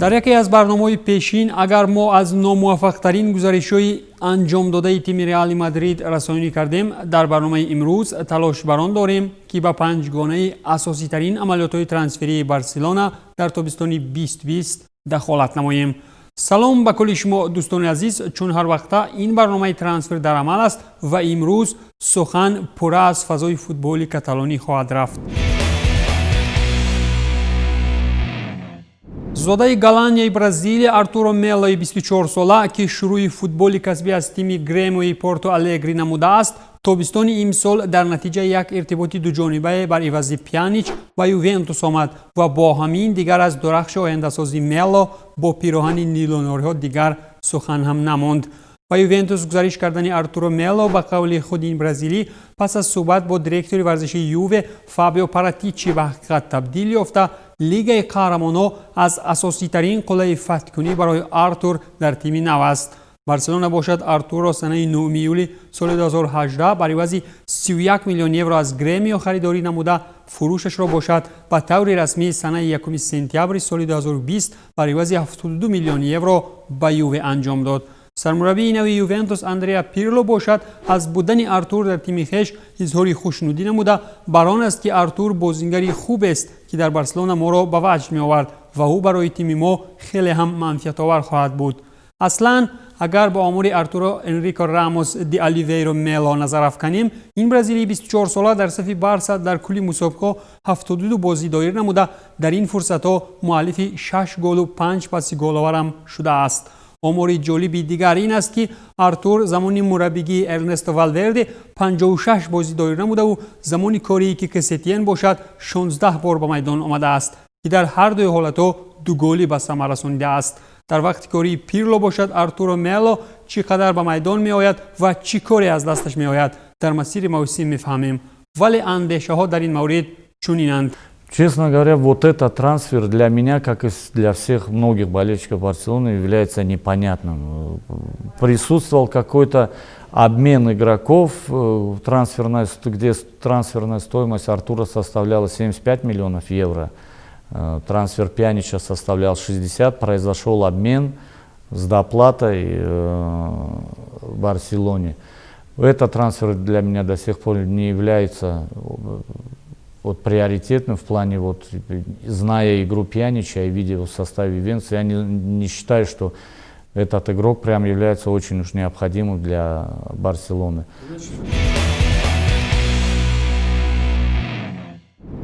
در یکی از برنامه‌های پیشین اگر ما از ناموفق‌ترین گزارش‌های انجام داده تیم رئال مادرید رسانه‌ای کردیم، در برنامه امروز تلاش بر آن داریم که با 5 گانه اساسی ترین عملیات‌های ترانسفری بارسلونا در تابستان 2020 دخالت نماییم. سلام به کل شما دوستان عزیز، چون هر وقت این برنامه ترانسفر در عمل است و امروز سخن پر از فضای فوتبال کاتالانی خواهد رفت. زاده گالانیای برزیل آرتورو ملو 24 ساله که شروع فوتبال کسبی از تیم گرمیو پورتو الگری نموده است، تابستان امسال در نتیجه یک ارتباط دو جانبه بر عوض پیانیچ با یوونتوس آمد و با همین دیگر از درخش آینده‌سازی ملو با پیراهن نیلونوری‌ها دیگر سخن هم نماند. با یوونتوس گزارش کردن آرتورو ملو به قول خود این برزیلی پس از صحبت با دیرکتور ورزشی یووه فابیو پاراتیچی به حقیقت تبدیل یافته، لیگ قهرمانان از اساسی ترین قله فتح‌کنی برای آرتور در تیم نو است. بارسلونا باشد آرتور را سنه 9 میولی سال 2018 بر عوض 31 میلیون یورو از گرمیو خریداری نموده، فروشش را باشد به طور رسمی سنه 1 سپتامبر سال 2020 بر عوض 72 میلیون یورو به یووه انجام داد. سرمربی نوی یوونتوس اندریا پیرلو باشد از بودن آرتور در تیم خویش اظهار خوشنودی نموده، بر آن است که آرتور بازیگری خوب است که در بارسلونا ما را به وجد می آورد و او برای تیم ما خیلی هم منفعت آور خواهد بود. اصلا اگر با آمار آرتورو انریکو راموس دی الیویرا ملو نظر افکنیم، این برزیلی 24 ساله در صف بارسا در کل مسابقه 72 بازی دایر نموده، در این فرصت ها مؤلف 6 گل و 5 پاس گل آور هم شده است. آمار جالبی دیگر این است که آرتور زمانی مربیگی ارنستو والورده 56 بازی دایر نموده و زمانی کاری که کستین باشد 16 بار به میدان آمده است که در هر دو حالتها 2 گلی به ثمر رسانیده است. در وقت کاری پیرلو باشد آرتورو ملو چقدر به میدان می آید و چی کاری از دستش می آید در مسیر موسم میفهمیم، ولی اندیشه ها در این مورد چنینند. Честно говоря, вот этот трансфер для меня, как и для всех многих болельщиков Барселоны, является непонятным. Присутствовал какой-то обмен игроков, где трансферная стоимость Артура составляла 75 миллионов евро, трансфер Пьянича составлял 60, произошел обмен с доплатой в Барселоне. Этот трансфер для меня до сих пор не является приоритетным в плане, зная игру Пьянича и видя его в составе Ювентуса, я не считаю, что этот игрок прям является очень уж необходимым для Барселоны.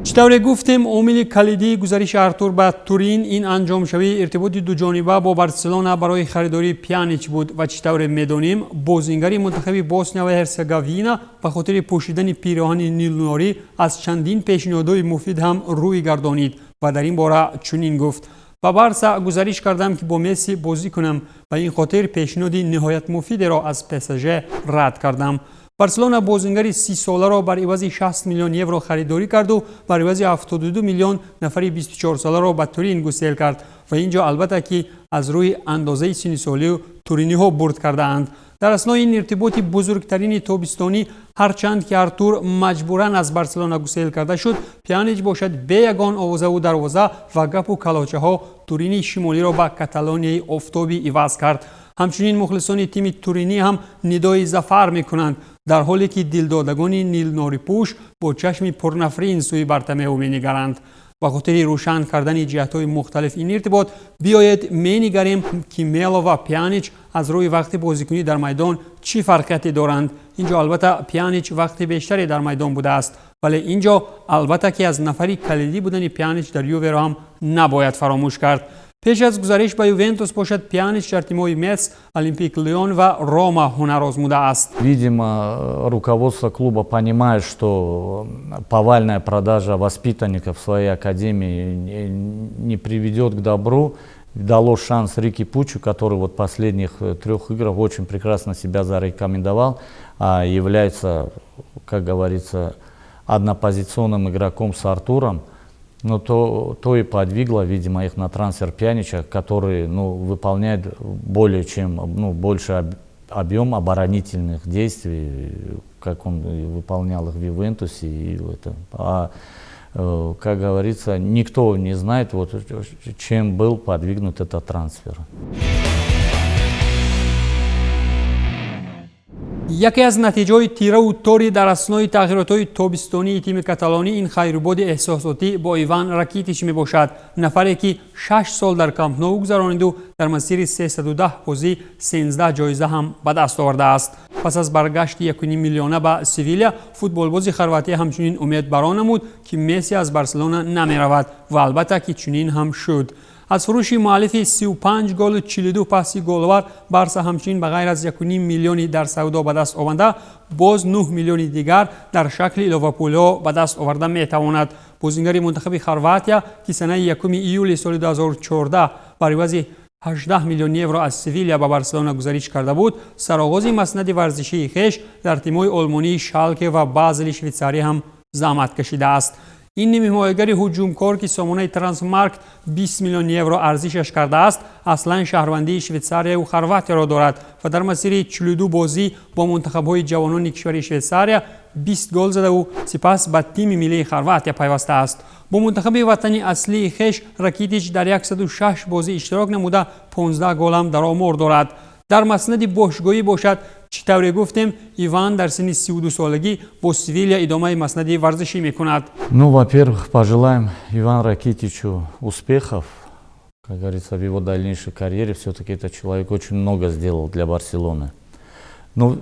چطور گفتیم عامل کلیدی گزارش آرتور به تورین این انجام شوی ارتباط دو جانبه با بارسلونا برای خریداری پیانیچ بود و چطور میدانیم بازیگر منتخب بوسنیا و هرزگوینه به خاطر پوشیدن پیراهن نیلونوری از چندین پیشنهادهای مفید هم روی گردانید و در این باره چنین گفت: با بارسا گزارش کردم که با مسی بازی کنم و این خاطر پیشنهاد نهایت مفید را از PSG رد کردم. بارسلونا بازیگر 30 ساله را بر عوض 60 میلیون یورو خریداری کرد و بر عوض 72 میلیون نفری 24 ساله را به تورین گسیل کرد و اینجا البته که از روی اندازه سن سالی تورینی ها برد کرده اند. در اثنای این ارتباط بزرگترین تابستانی هرچند که آرتور مجبوراً از بارسلونا گسیل کرده شد، پیانیچ باشد به یگان آوازه و دروازه و گپ و کلاچه ها تورینی شمالی را به کاتالونیای آفتابی عوض کرد. همچنین مخلصان تیم تورینی هم ندای ظفر میکنند، در حالی که دلدادگان نیل ناریپوش با چشم پرنفرین سوی بارتومئو می‌نگرند. به خاطر روشن کردن جهت‌های مختلف این ارتباط بیایید می‌نگریم که ملو و پیانیچ از روی وقت بازیکنی در میدان چی فرقیتی دارند. اینجا البته پیانیچ وقت بیشتری در میدان بوده است، ولی اینجا البته که از نفری کلیدی بودن پیانیچ در یووه را هم نباید فراموش کرد. پیش از گزارش به یوونتوس باشد پیانیچ در تیم‌های متس، олимпик Лион و روما هنر آزموده است. Видимо, руководство клуба понимает, что повальная продажа воспитанников в своей академии не приведет к добру. Дало шанс Рики Пучу, который в последних 3 играх очень прекрасно себя зарекомендовал, является, как говорится, однопозиционным игроком с Артуром. Но то и подвигло, видимо, их на трансфер Пьянича, который выполняет больше объем оборонительных действий, как он выполнял их в Ювентусе. как говорится, никто не знает, вот, чем был подвигнут этот трансфер. یکی از نتیجه‌های تیره و تاری در اسنای تغییرات‌های تابستانی تیم کاتالانی این خیرباد احساساتی با ایوان راکیتیچ میباشد. نفری که 6 سال در کامپ نو گذرانید و در مسیر 310 بازی 13 جایزه هم به دست آورده است. پس از برگشت 1.5 میلیونه به سویلیا، فوتبالباز خرواتی همچنین امید بران نمود که مسی از بارسلونا نمیرود و البته که چنین هم شد. از فروش مؤلف 35 گل و 42 پاس گل‌آور، بارسا همچنین به غیر از 1.5 میلیون در سودا به دست آورده، باز 9 میلیون دیگر در شکل لیورپول به دست آورده میتواند. بازیگر منتخب خرواتیا که سنه 1 ایول سال 2014 بر عوض 18 میلیون یورو از سویلیا به بارسلونا گزارش کرده بود، سرآغاز مسند ورزشی خویش در تیم‌های آلمانی شالکه و بازل شویتزاری هم زحمت کشیده است. این نیمه حمایتگر هجومکار که سامانه ترانسمارکت 20 میلیون یورو ارزشش کرده است، اصلا شهروندی شویتزاریا و خرواتیا را دارد و در مسیر 42 بازی با منتخب‌های جوانان کشور شویتزاریا 20 گل زده و سپس به تیم ملی خرواتیا پیوسته است. با منتخب وطنی اصلی خویش راکیتیچ در 106 بازی اشتراک نموده 15 گل هم در آمار دارد. در مسند باشگاهی باشد، چطوری گفتیم ایوان در سن 32 سالگی با سویلیا ادامه مسند ورزشی میکند. Ну, во-первых, пожелаем Ивану Ракитичу успехов, как говорится, в его дальнейшей карьере. Все-таки этот человек очень много сделал для Барселоны. Ну,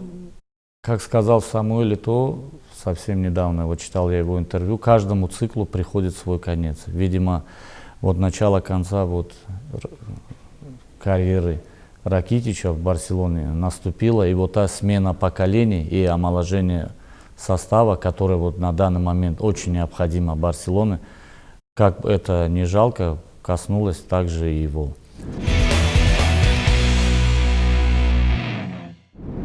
как сказал Самуэль Eto'o, совсем недавно, вот читал я его интервью, каждому циклу приходит свой конец. Видимо, вот начало конца вот карьеры Ракитича в Барселоне наступила, и вот та смена поколений и омоложение состава, которое вот на данный момент очень необходимо Барселоне, как это не жалко, коснулось также и его.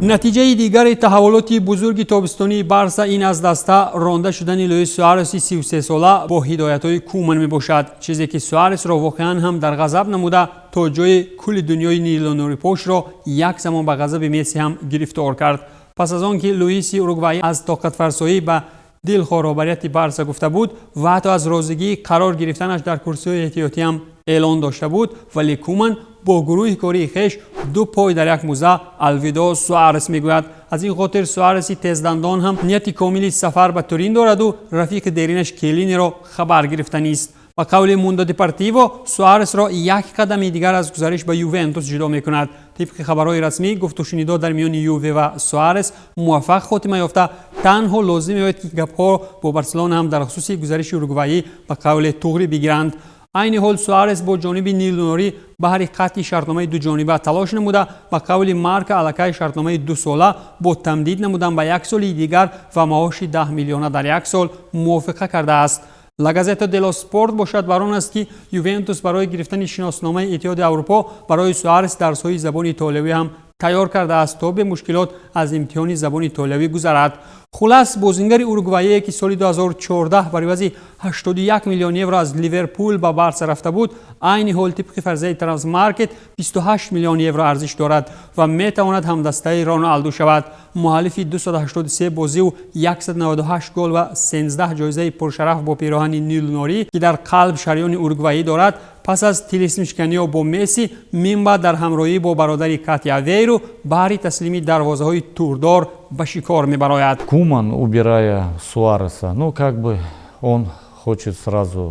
نتیجه دیگر تحولات بزرگ تابستانی بارسا این از دسته رانده شدن لوئیس سوارز 33 ساله با هدایت‌های کومن می باشد، چیزی که سوارز را واقعا هم در غضب نموده تا جای کل دنیای نیلونوری پوش را یک زمان به غضب مسی هم گرفتار کرد. پس از آنکه لوئیس اوروگوایی از طاقت فرسایی به دلخوارآوریت بارسا گفته بود و حتی از رازگی قرار گرفتنش در کرسی احتیاطی هم اعلان داشته بود، ولی کومن با گروه کاری خویش 2 پای در یک موزه الوداع سوارز میگوید. از این خاطر سوارز تیزدندان هم نیت کاملی سفر به تورین دارد و رفیق دیرینش کلینی را خبر گرفته است. و قول موندو دیپورتیو، سوارز را یک قدم دیگر از گزارش به یوونتوس جدا میکند. طبق خبرهای رسمی، گفت و شنیدار در میان یووه و سوارز موفق خاتمه یافته، تنها لازم است که گپ‌ها با بارسلونا هم در خصوص گزارش اوروگوایی به قول توغری بگیرند. این حال سوارز با جانب نیلونوری به حقیقت شرطنامه دو جانبه تلاش نموده. با قول مارک الکای شرطنامه 2 ساله با تمدید نمودن به 1 سال دیگر و معاش 10 میلیون در 1 سال موافقه کرده است. لاگازتا دلو سپورت باشد بر آن است که یوونتوس برای گرفتن شناسنامه اتحاد اروپا برای سوارز درس‌های زبان ایتالیایی هم تیار کرده است تا به مشکلات از امتحان زبان ایتالیایی گذرد. خلاص بازیگر اوروگوایی که سال 2014 بر عوض 81 میلیون یورو از لیورپول به بارسا رفته بود، عین حال طبق فرضیه ترانسمارکت 28 میلیون یورو ارزش دارد و میتواند همدسته رونالدو شود. مؤلف 283 بازی و 198 گل و 13 جایزه پرشرف با پیراهن نیلونوری که در قلب شریان اوروگوایی دارد، پس از طلسم شکنی با مسی منبع در همراهی با برادر کاتیا ویرو باری تسلیمی دروازه‌های توردار به شکار می‌براید. Куман, убирая Суареса, ну как бы он хочет сразу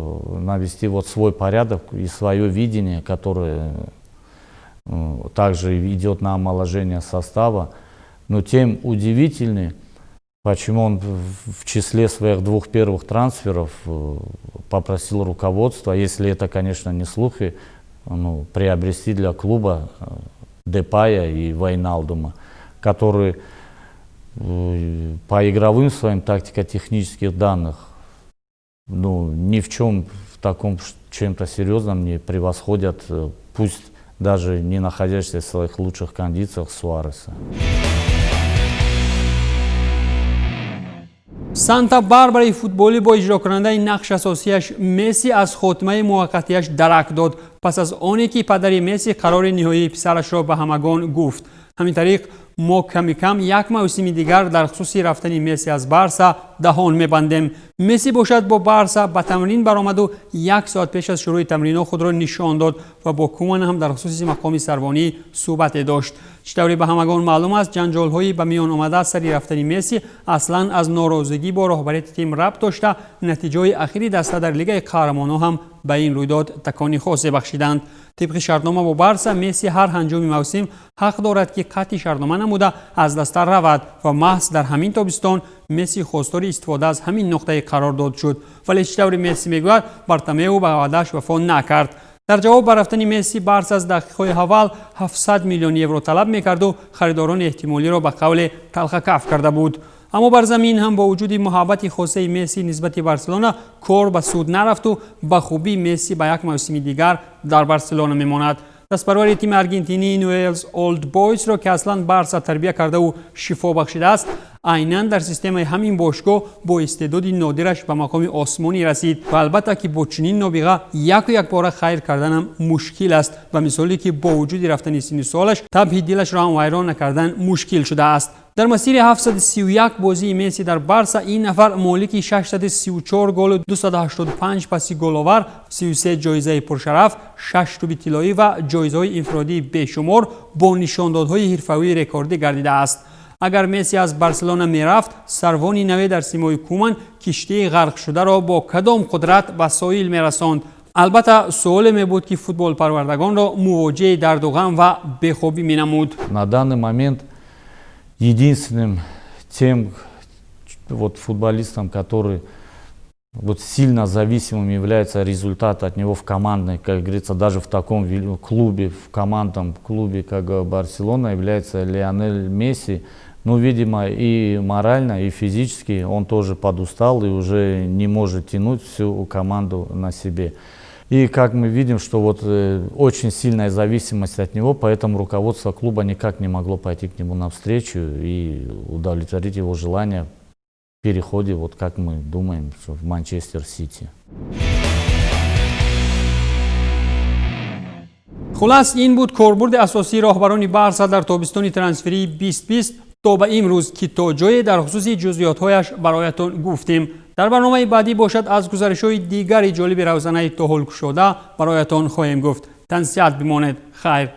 навести вот свой порядок и свое видение, которое также идет на омоложение состава. Но тем удивительнее, почему он в числе своих 2 первых трансферов попросил руководство, если это, конечно, не слухи, ну, приобрести для клуба Депая и Вайналдума, которые по игровым своим тактико-технических данных, ну, ни в чем в таком чем-то серьезном не превосходят, пусть даже не находящихся в своих лучших кондициях Суареса. سانتا باربرای فوتبالی با اجرا کننده نقش اساسیش مسی از خاتمه موقتیش درک داد پس از آنی که پدر مسی قرار نهایی پسرش را به همگان گفت. همین طریق ما کمی کم یک موسم دیگر در خصوص رفتن مسی از بارسا دهان میبندیم. مسی باشد با بارسا به تمرین برآمد و 1 ساعت پیش از شروع تمرین خود را نشان داد و با کومان هم در خصوص مقام سروانی صحبت داشت. چطوری به همگان معلوم است جنجال هایی به میان آمده سر رفتن مسی اصلا از ناراضگی با رهبریت تیم ربط داشته. نتیجه اخیری دسته در لیگ قهرمانان هم به این رویداد تکانی خاصی بخشیدند. طبق شرطنامه با بارسا مسی هر هنجام موسم حق دارد که قطعی شرطنامه نموده از دست رود و محض در همین تابستان مسی خواستار استفاده از همین نقطه قرار داد شد. ولی چطوری مسی میگوید بارتومئو به وعده‌اش وفا نکرد. در جواب بر رفتن مسی بارسا از دقیقه اول 700 میلیون یورو طلب میکرد و خریداران احتمالی را به قول تلخ کف کرده بود. اما بر زمین هم با وجود محبت خاصه مسی نسبت بارسلونا کار به سود نرفت و به خوبی مسی به یک موسم دیگر در بارسلونا میماند. دستپرور تیم ارژانتینی نوئلز اولد بویز را که اصلا بارسا تربیت کرده و شفا بخشیده است عیناً در سیستم همین باشگاه با استعداد نادرش به مقام آسمانی رسید و البته که با چنین نابغه یک بار خیر کردن مشکل است و مثالی که با وجود رفتن سن سالش طبع دلش را هم ویران نکردن مشکل شده است. در مسیر 731 بازی مسی در بارسا این نفر مالک 634 گل و 285 پاس گل‌آور، 33 جایزه پرشرف، 6 توپ طلایی و جایزه‌های انفرادی بیشمار با نشاندادهای حرفه‌ای رکوردی گردیده است. اگر مسی از بارسلونا میرفت سروانی نوی در سیمای کومان کشتی غرق شده را با کدام قدرت به ساحل میرساند. البته سوال می بود که فوتبال پروردگان را مواجه درد و غم و بیخوابی می نمود. На данный момент единственным тем футболистом, который сильно зависимым является результат от него в командной, как говорится, даже в таком клубе, в командном клубе, как Барселона, является Лионель Месси. Ну, видимо, и морально, и физически он тоже подустал и уже не может тянуть всю команду на себе. И как мы видим, что очень сильная зависимость от него, поэтому руководство клуба никак не могло пойти к нему навстречу и удовлетворить его желание в переходе, как мы думаем, в Манчестер Сити. خلاص این بود کاربرد اساسی راهبران بارسا در تابستان ترانسفری 2020 تا به امروز که تا جای در خصوص جزئیات‌هایش برایتان گفتیم. در برنامه بعدی باشد از گزارش‌های دیگری جالب روزانه تا حال شده برایتان خواهیم گفت. تنصیحات بماند. خیر.